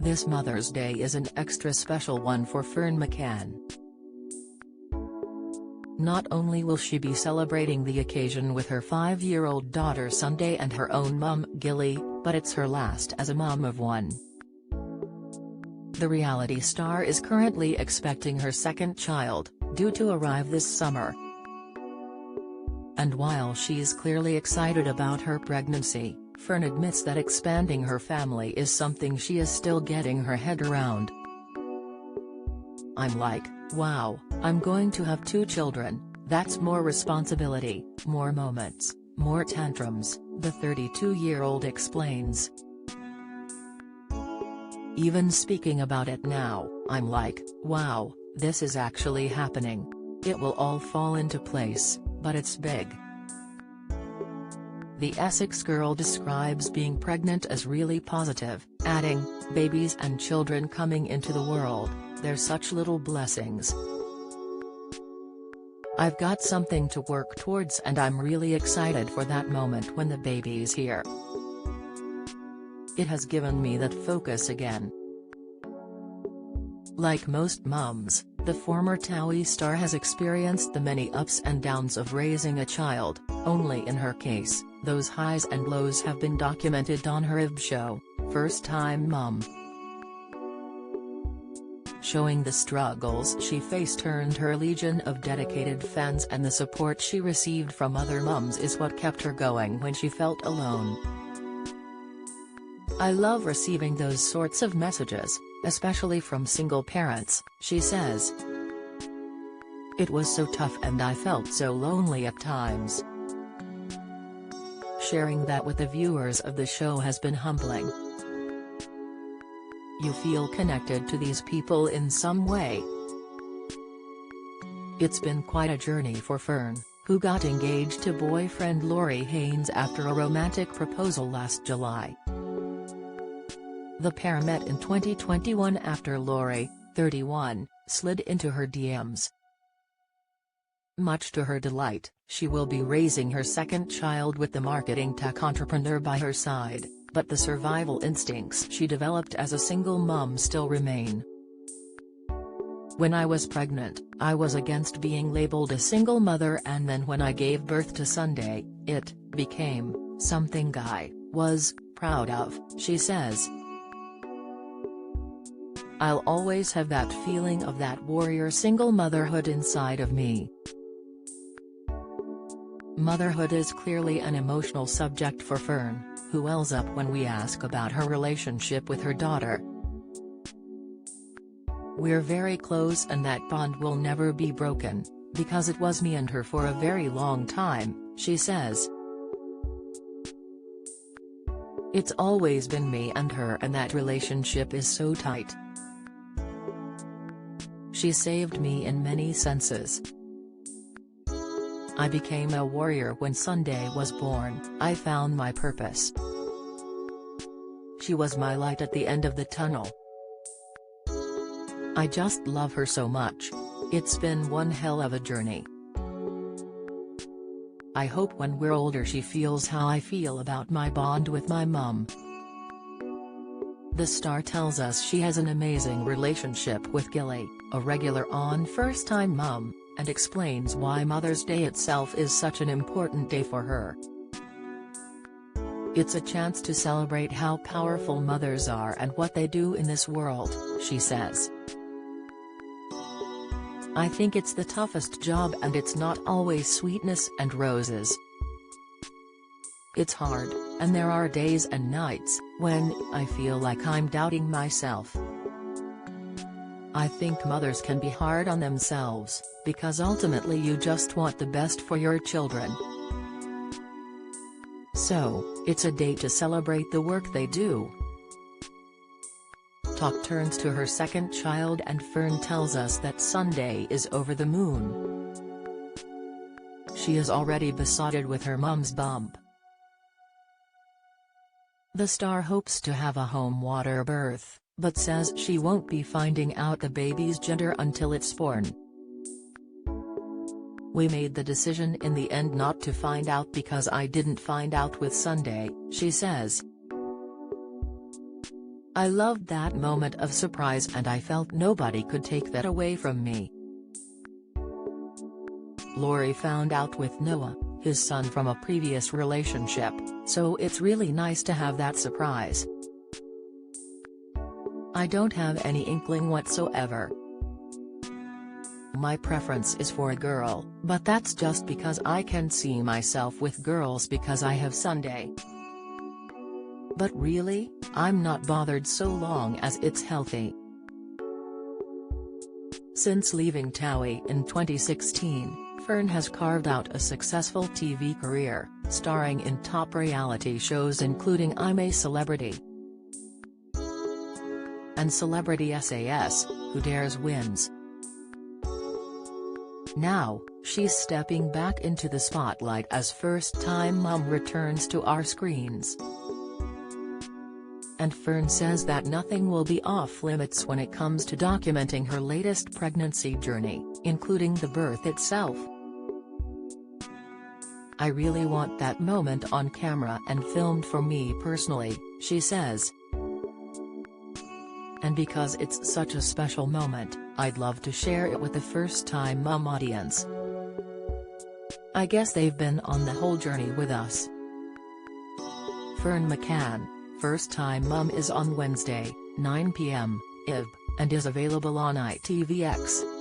This Mother's Day is an extra special one for Ferne McCann. Not only will she be celebrating the occasion with her 5-year-old daughter Sunday and her own mum, Gilly, but it's her last as a mum of one. The reality star is currently expecting her second child, due to arrive this summer. And while she's clearly excited about her pregnancy, Ferne admits that expanding her family is something she is still getting her head around. "I'm like, wow, I'm going to have 2 children, that's more responsibility, more moments, more tantrums," the 32-year-old explains. "Even speaking about it now, I'm like, wow, this is actually happening. It will all fall into place, but it's big." The Essex girl describes being pregnant as really positive, adding, "Babies and children coming into the world, they're such little blessings. I've got something to work towards and I'm really excited for that moment when the baby's here. It has given me that focus again." Like most mums, the former TOWIE star has experienced the many ups and downs of raising a child, only in her case, those highs and lows have been documented on her IB show, First Time Mum. Showing the struggles she faced earned her legion of dedicated fans, and the support she received from other mums is what kept her going when she felt alone. "I love receiving those sorts of messages, especially from single parents," she says. "It was so tough and I felt so lonely at times. Sharing that with the viewers of the show has been humbling. You feel connected to these people in some way." It's been quite a journey for Ferne, who got engaged to boyfriend Laurie Haynes after a romantic proposal last July. The pair met in 2021 after Laurie, 31, slid into her DMs. Much to her delight, she will be raising her second child with the marketing tech entrepreneur by her side, but the survival instincts she developed as a single mum still remain. "When I was pregnant, I was against being labeled a single mother, and then when I gave birth to Sunday, it became something I was proud of," she says. "I'll always have that feeling of that warrior single motherhood inside of me." Motherhood is clearly an emotional subject for Ferne, who wells up when we ask about her relationship with her daughter. "We're very close and that bond will never be broken, because it was me and her for a very long time," she says. "It's always been me and her, and that relationship is so tight. She saved me in many senses. I became a warrior when Sunday was born. I found my purpose. She was my light at the end of the tunnel. I just love her so much. It's been one hell of a journey. I hope when we're older she feels how I feel about my bond with my mum." The star tells us she has an amazing relationship with Gilly, a regular on First Time Mum, and explains why Mother's Day itself is such an important day for her. "It's a chance to celebrate how powerful mothers are and what they do in this world," she says. "I think it's the toughest job and it's not always sweetness and roses. It's hard, and there are days and nights when I feel like I'm doubting myself. I think mothers can be hard on themselves, because ultimately you just want the best for your children. So, it's a day to celebrate the work they do." Talk turns to her second child, and Ferne tells us that Sunday is over the moon. She is already besotted with her mum's bump. The star hopes to have a home water birth, but says she won't be finding out the baby's gender until it's born. "We made the decision in the end not to find out because I didn't find out with Sunday," she says. I loved that moment of surprise and I felt nobody could take that away from me. Lori found out with Noah, his son from a previous relationship, so it's really nice to have that surprise. I don't have any inkling whatsoever. My preference is for a girl, but that's just because I can see myself with girls because I have Sunday. But really, I'm not bothered so long as it's healthy. Since leaving Towie in 2016, Ferne has carved out a successful TV career, starring in top reality shows including I'm a Celebrity and Celebrity SAS, Who Dares Wins. Now, she's stepping back into the spotlight as first-time mom returns to our screens. And Ferne says that nothing will be off-limits when it comes to documenting her latest pregnancy journey, including the birth itself. I really want that moment on camera and filmed for me personally, she says. And because it's such a special moment, I'd love to share it with the first-time mom audience. I guess they've been on the whole journey with us. Ferne McCann, First Time Mom is on Wednesday, 9 p.m. IB, and is available on ITVX.